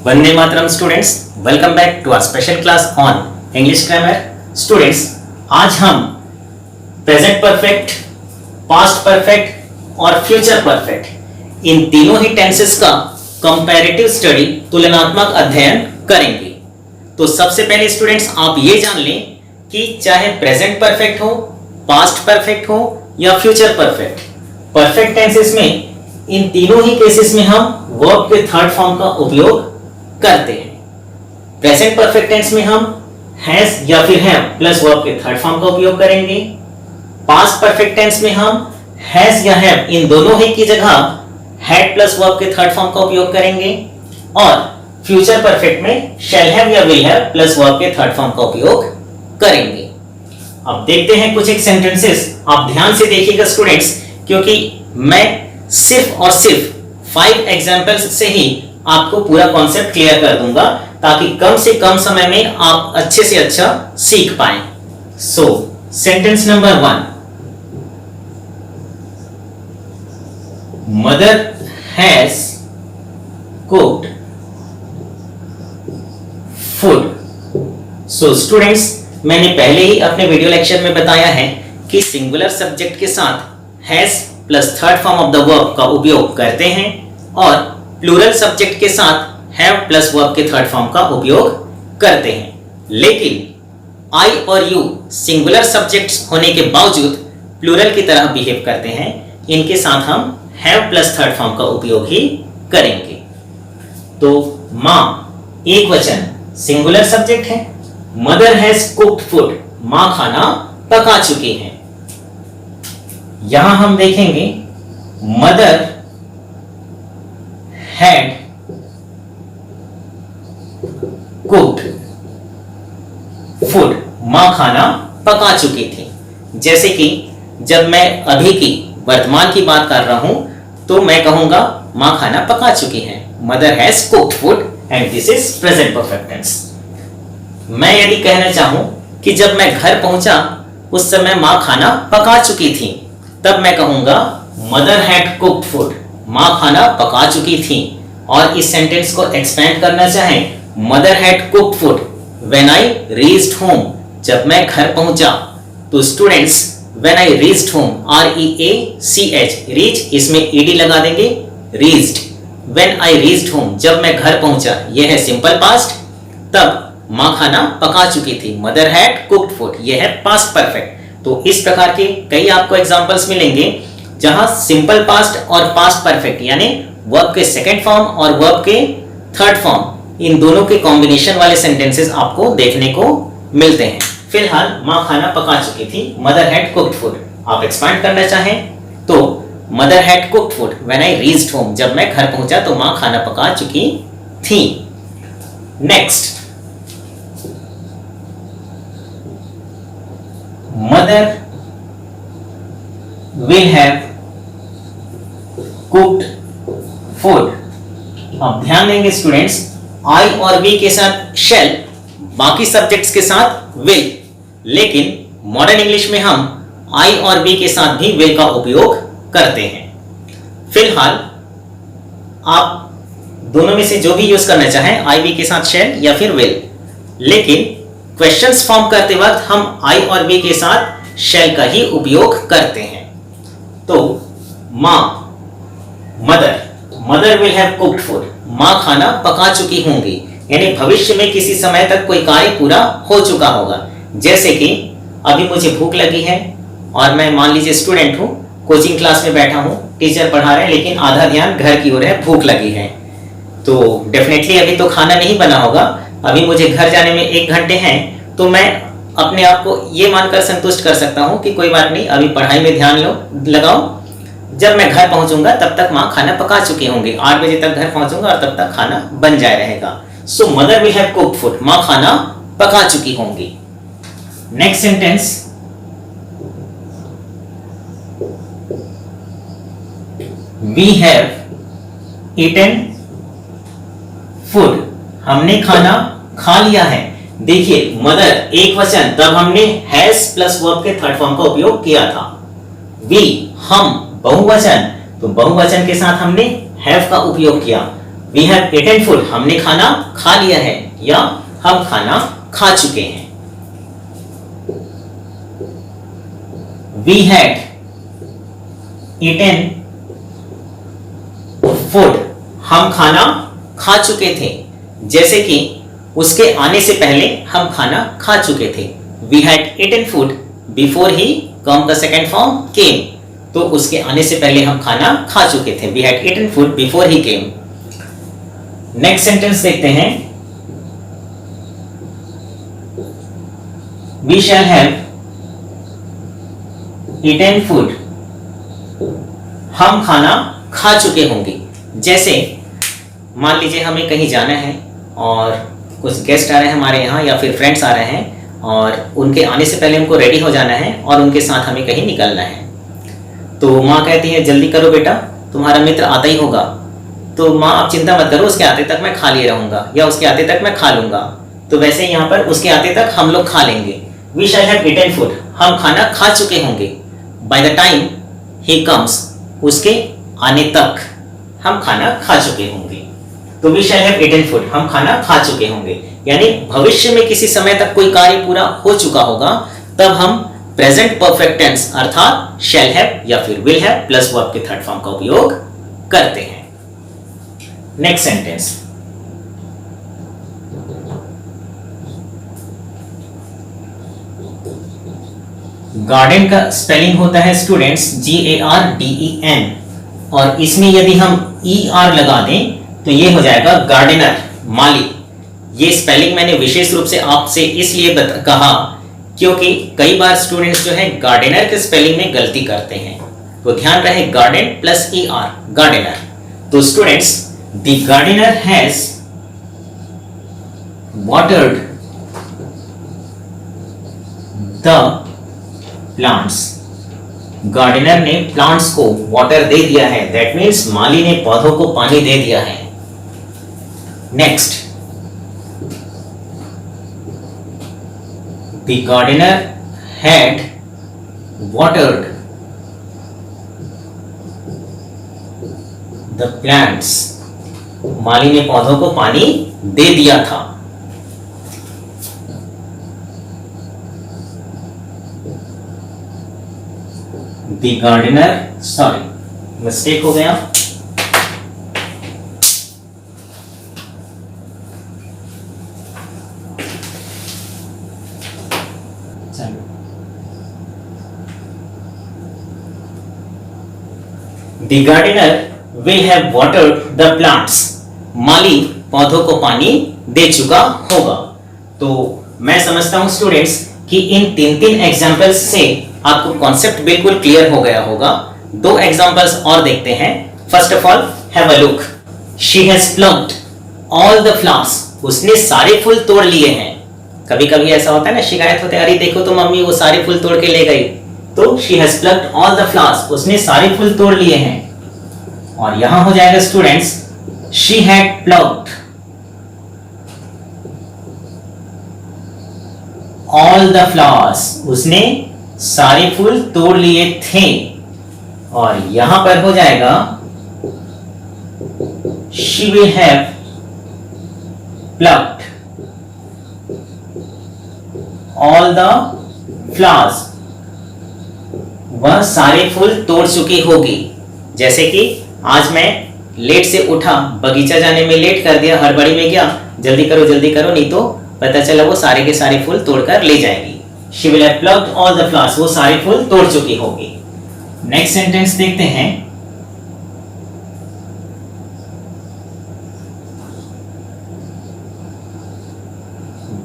वंदे मातरम students, welcome back to our special class on English grammar. Students, आज हम present perfect, past perfect और future perfect इन तीनों ही टेंसेस का कंपैरेटिव स्टडी, तुलनात्मक अध्ययन करेंगे। तो सबसे पहले स्टूडेंट्स आप ये जान लें कि चाहे प्रेजेंट परफेक्ट हो, पास्ट परफेक्ट हो या फ्यूचर परफेक्ट, परफेक्ट टेंसेस में इन तीनों ही केसेस में हम वर्ब के थर्ड फॉर्म का उपयोग करते हैं। प्रेजेंट परफेक्ट टेंस में हम हैज या फिर हैव प्लस वर्ब के थर्ड फॉर्म का उपयोग करेंगे। पास्ट परफेक्ट टेंस में हम हैज या हैव इन दोनों ही की जगह हैड प्लस वर्ब के थर्ड फॉर्म का उपयोग करेंगे। और फ्यूचर परफेक्ट में शैल हैव या विल हैव प्लस वर्ब के थर्ड फॉर्म का उपयोग करेंगे। अब देखते हैं कुछ एक सेंटेंसेस, आप ध्यान से देखिएगा स्टूडेंट्स, क्योंकि मैं सिर्फ और सिर्फ 5 एग्जांपल्स से ही आपको पूरा कॉन्सेप्ट क्लियर कर दूंगा, ताकि कम से कम समय में आप अच्छे से अच्छा सीख पाएं। सो sentence number 1, mother has cooked food. So students, मैंने पहले ही अपने वीडियो लेक्चर में बताया है कि सिंगुलर सब्जेक्ट के साथ has plus third form of the verb का उपयोग करते हैं और प्लूरल सब्जेक्ट के साथ हैव प्लस वर्ब के थर्ड फॉर्म का उपयोग करते हैं। लेकिन आई और यू सिंगुलर सब्जेक्ट्स होने के बावजूद प्लूरल की तरह बिहेव करते हैं, इनके साथ हम हैव प्लस थर्ड फॉर्म का उपयोग ही करेंगे। तो मां एक वचन सिंगुलर सब्जेक्ट है, मदर हैज कुक्ड फूड, मां खाना पका चुकी हैं। यहां हम देखेंगे मदर had cooked food, मां खाना पका चुकी थी। जैसे कि जब मैं अभी की वर्तमान की बात कर रहा हूं तो मैं कहूंगा मां खाना पका चुकी है, mother has cooked food, and this is present perfect tense. मैं यदि कहना चाहूं कि जब मैं घर पहुंचा उस समय मां खाना पका चुकी थी, तब मैं कहूंगा मदर हैड कुक्ड फूड, मां खाना पका चुकी थी। और इस सेंटेंस को एक्सपेंड करना चाहें, mother had cooked food when I reached home, जब मैं घर पहुंचा। तो students, when I reached home, REACH, reach, इसमें ED लगा देंगे, reached. When I reached home, जब मैं घर पहुंचा, यह है सिंपल पास्ट, तब मां खाना पका चुकी थी, मदर हैड कुक्ड फूड, यह है पास्ट परफेक्ट। तो इस प्रकार के कई आपको एग्जांपल्स मिलेंगे जहां सिंपल पास्ट और पास्ट परफेक्ट यानी वर्ब के सेकंड फॉर्म और वर्ब के थर्ड फॉर्म, इन दोनों के कॉम्बिनेशन वाले सेंटेंसेस आपको देखने को मिलते हैं। फिलहाल मां खाना पका चुकी थी, मदर हैड कुक्ड फूड। आप एक्सपांड करना चाहें तो mother had cooked food when I reached home, जब मैं घर पहुंचा तो मां खाना पका चुकी थी। Next, mother will have cooked food। अब ध्यान देंगे स्टूडेंट्स, I और we के साथ shall, बाकी सब्जेक्ट्स के साथ will, लेकिन मॉडर्न इंग्लिश में हम I और we के साथ भी will का उपयोग करते हैं। फिलहाल आप दोनों में से जो भी यूज करना चाहें, I we के साथ shall या फिर will, लेकिन क्वेश्चंस फॉर्म करते वक्त हम I और we के साथ shall का ही उपयोग करते हैं। तो मां, mother will have cooked food, मां खाना पका चुकी होंगी, यानी भविष्य में किसी समय तक कोई कार्य पूरा हो चुका होगा। जैसे कि अभी मुझे भूख लगी है और मैं मान लीजिए स्टूडेंट हूं, कोचिंग क्लास में बैठा हूं, टीचर पढ़ा रहे हैं, लेकिन आधा ध्यान घर की ओर है, भूख लगी है। तो डेफिनेटली अभी तो खाना नहीं बना होगा, अभी मुझे घर जाने में 1 घंटे हैं, तो मैं अपने आप को ये मानकर संतुष्ट कर सकता हूं कि कोई बात नहीं, अभी पढ़ाई में ध्यान लगाओ, जब मैं घर पहुंचूंगा तब तक मां खाना पका चुकी होंगी, 8 बजे तक घर पहुंचूंगा और तब तक खाना बन जाए रहेगा। So mother will have cooked food, मां खाना पका चुकी होंगी। Next sentence, we have eaten food, हमने खाना खा लिया है। देखिए मदर एक वचन, तब हमने हैज प्लस वर्ब के थर्ड फॉर्म का उपयोग किया था। वी, हम बहुवचन, तो बहुवचन के साथ हमने हैव का उपयोग किया। वी हैव ईटन फूड, हमने खाना खा लिया है या हम खाना खा चुके हैं। वी हैड ईटन फूड, हम खाना खा चुके थे, जैसे कि उसके आने से पहले हम खाना खा चुके थे। We had eaten food before he come का सेकेंड फॉर्म केम, तो उसके आने से पहले हम खाना खा चुके थे। We had eaten food before he came. Next sentence देखते हैं। We shall have eaten food, हम खाना खा चुके होंगे। जैसे मान लीजिए हमें कहीं जाना है और कुछ गेस्ट आ रहे हैं हमारे यहाँ या फिर फ्रेंड्स आ रहे हैं और उनके आने से पहले हमको रेडी हो जाना है और उनके साथ हमें कहीं निकलना है। तो माँ कहती है जल्दी करो बेटा, तुम्हारा मित्र आता ही होगा। तो माँ आप चिंता मत करो, उसके आते तक मैं खा लिए रहूंगा या उसके आते तक मैं खा लूंगा। तो वैसे यहाँ पर उसके आते तक हम लोग खा लेंगे। We shall have eaten food, हम खाना खा चुके होंगे। By the time he comes, उसके आने तक हम खाना खा चुके होंगे। तो we shall have eaten food, हम खाना खा चुके होंगे। यानी भविष्य में किसी समय तक कोई कार्य पूरा हो चुका होगा, तब हम प्रेजेंट परफेक्ट टेंस अर्थात शैल हैव या फिर विल हैव प्लस वर्ब के थर्ड फॉर्म का उपयोग करते हैं। Next sentence. गार्डन का स्पेलिंग होता है स्टूडेंट्स GARDEN, और इसमें यदि हम ER लगा दें तो ये हो जाएगा गार्डनर, माली। ये स्पेलिंग मैंने विशेष रूप से आपसे इसलिए कहा क्योंकि कई बार स्टूडेंट्स जो है गार्डनर के स्पेलिंग में गलती करते हैं, तो ध्यान रहे गार्डन प्लस ER, गार्डनर। तो students, the gardener has watered the plants, gardener ने प्लांट्स को वाटर दे दिया है, दैट मीन्स माली ने पौधों को पानी दे दिया है। Next, the gardener had watered the plants, माली ने पौधों को पानी दे दिया था। द गार्डनर, सॉरी मिस्टेक हो गया, the gardener will have watered the plants, माली पौधों को पानी दे चुका होगा। तो मैं समझता हूं स्टूडेंट्स कि इन तीन एग्जांपल्स से आपको कॉन्सेप्ट बिल्कुल क्लियर हो गया होगा। दो एग्जांपल्स और देखते हैं। First of all, have a look. She has plucked all the flowers, उसने सारे फूल तोड़ लिए हैं। कभी कभी ऐसा होता है ना, शिकायत होते है, अरे देखो तो मम्मी वो सारे फूल तोड़ के ले गई। तो she has plucked all the flowers, उसने सारे फूल तोड़ लिए हैं। और यहां हो जाएगा students, she had plucked all the flowers, उसने सारे फूल तोड़ लिए थे। और यहां पर हो जाएगा she will have plucked all the flowers, वह सारे फूल तोड़ चुकी होगी। जैसे कि आज मैं लेट से उठा, बगीचा जाने में लेट कर दिया, हड़बड़ी में गया, जल्दी करो नहीं तो पता चला वो सारे के सारे फूल तोड़कर ले जाएगी। She will have plucked all the flowers, वो सारे फूल तोड़ चुकी होगी। नेक्स्ट सेंटेंस देखते हैं।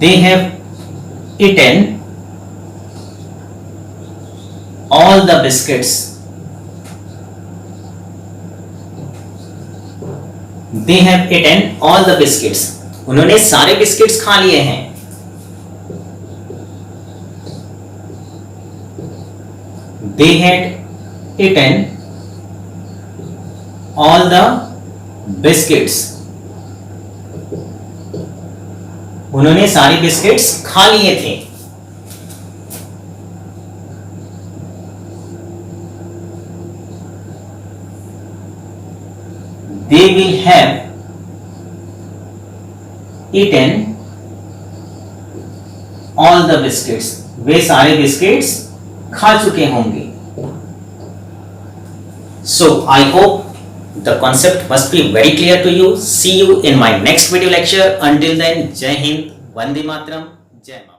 They have eaten all the biscuits. They have eaten all the biscuits. उन्होंने सारे बिस्किट्स खा लिए हैं। They had eaten all the biscuits. उन्होंने सारी बिस्किट्स खा लिए थे। They will have eaten all the biscuits. वे सारे बिस्किट्स खा चुके होंगे. So I hope the concept must be very clear to you. See you in my next video lecture. Until then, Jai Hind, Vande Mataram, Jai Mata.